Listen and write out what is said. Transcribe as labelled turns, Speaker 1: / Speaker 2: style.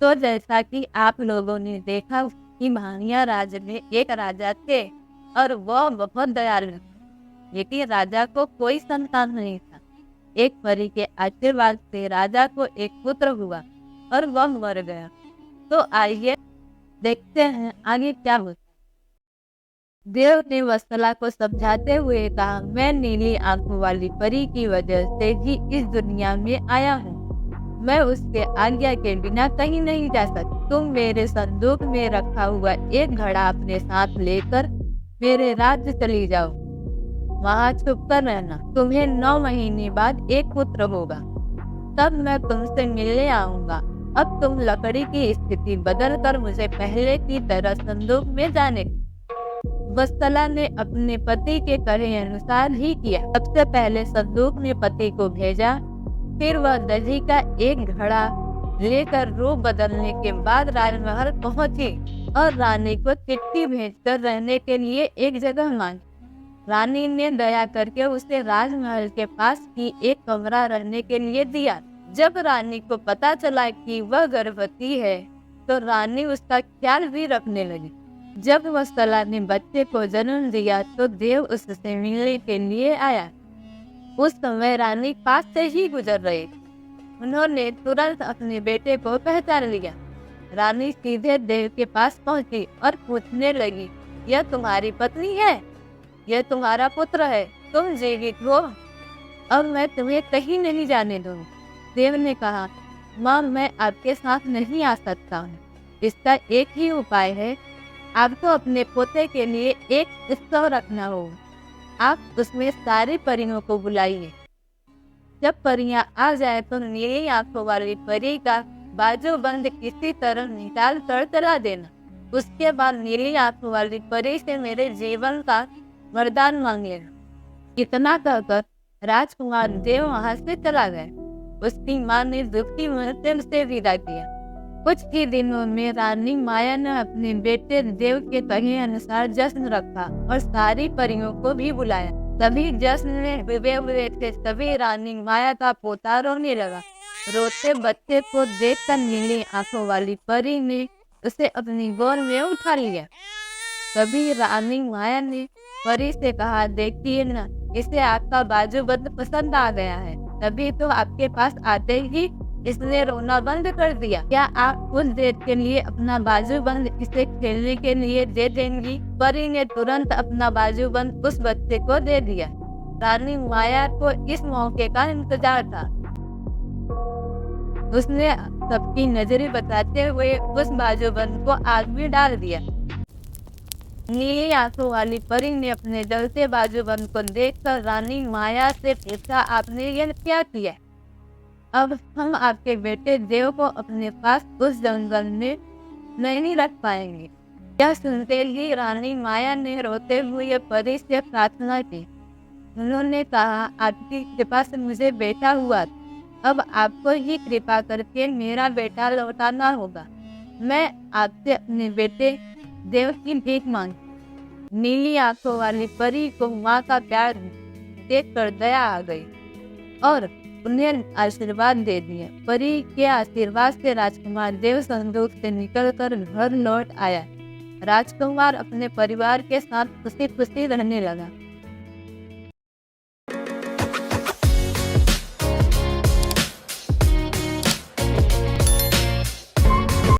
Speaker 1: तो जैसा कि आप लोगों ने देखा कि भानिया राज्य में एक राजा थे और वह बहुत दयालु थे। लेकिन राजा को कोई संतान नहीं था। एक परी के आशीर्वाद से राजा को एक पुत्र हुआ और वह मर गया। तो आइए देखते हैं आगे क्या होता है। देव ने वत्सला को समझाते हुए कहा, मैं नीली आंखों वाली परी की वजह से ही इस दुनिया में आया हूँ। मैं उसके आज्ञा के बिना कहीं नहीं जा सकती। तुम मेरे संदूक में रखा हुआ एक घड़ा अपने साथ लेकर मेरे राज्य चली जाओ। वहाँ छुप कर रहना। तुम्हें 9 महीने बाद एक पुत्र होगा, तब मैं तुमसे मिलने आऊंगा। अब तुम लकड़ी की स्थिति बदल कर मुझे पहले की तरह संदूक में जाने। वत्सला ने अपने पति के कहे अनुसार ही किया। सबसे पहले संदूक में पति को भेजा, फिर वह दही का एक घड़ा लेकर रूप बदलने के बाद राजमहल पहुंची और रानी को चिट्ठी भेजकर रहने के लिए एक जगह मांगी। रानी ने दया करके उसे राजमहल के पास ही एक कमरा रहने के लिए दिया। जब रानी को पता चला कि वह गर्भवती है तो रानी उसका ख्याल भी रखने लगी। जब वत्सला ने बच्चे को जन्म दिया तो देव उससे मिलने के लिए आया। उस समय रानी पास से ही गुजर रही थी। उन्होंने तुरंत अपने बेटे को पहचान लिया। रानी सीधे देव के पास पहुंची और पूछने लगी, यह तुम्हारी पत्नी है? यह तुम्हारा पुत्र है? तुम जीवित हो? अब मैं तुम्हें कहीं नहीं जाने दूंगी। देव ने कहा, माँ, मैं आपके साथ नहीं आ सकता हूँ। इसका एक ही उपाय है, आपको अपने पोते के लिए एक उत्सव रखना होगा। आप उसमें सारी परियों को बुलाइए। जब परियां आ जाए तो नीली आंखों वाली परी का बाजू बंद किसी तरह निकाल कर चला देना। उसके बाद नीली आंखों वाली परी से मेरे जीवन का वरदान मांग लेना। इतना कहकर राजकुमार देव वहां से चला गया। उसकी माँ ने दुखी मन से उसे विदा किया। कुछ ही दिनों में रानी माया ने अपने बेटे देव के कहे अनुसार जश्न रखा और सारी परियों को भी बुलाया। तभी जश्न में डूबे हुए थे सभी रानी माया का पोता रोने लगा। रोते बच्चे को देखकर नीली आंखों वाली परी ने उसे अपनी गोद में उठा लिया। तभी रानी माया ने परी से कहा, देखिए ना, इसे आपका बाजूबंद पसंद आ गया है, तभी तो आपके पास आते ही इसने रोना बंद कर दिया। क्या आप कुछ देर के लिए अपना बाजूबंद इसे खेलने के लिए दे देंगी? परी ने तुरंत अपना बाजूबंद उस बच्चे को दे दिया। रानी माया को इस मौके का इंतजार था। उसने सबकी नजरें बचाते हुए उस बाजूबंद को आग में डाल दिया। नीली आंखों वाली परी ने अपने जलते बाजूबंद को देखकर रानी माया से पूछा, आपने यह क्या किया? अब हम आपके बेटे देव को अपने पास उस जंगल में नहीं रख पाएंगे। यह सुनते ही रानी माया ने रोते हुए परी से प्रार्थना की। उन्होंने कहा, आपकी कृपा से मुझे बेटा हुआ, अब आपको ही कृपा करके मेरा बेटा लौटाना होगा। मैं आपसे अपने बेटे देव की भीख मांगी। नीली आंखों वाली परी को माँ का प्यार देखकर दया आ गई और उन्हें आशीर्वाद दे दिया। परी के आशीर्वाद से राजकुमार देव संदूक से निकलकर घर लौट आया। राजकुमार अपने परिवार के साथ खुशी खुशी रहने लगा।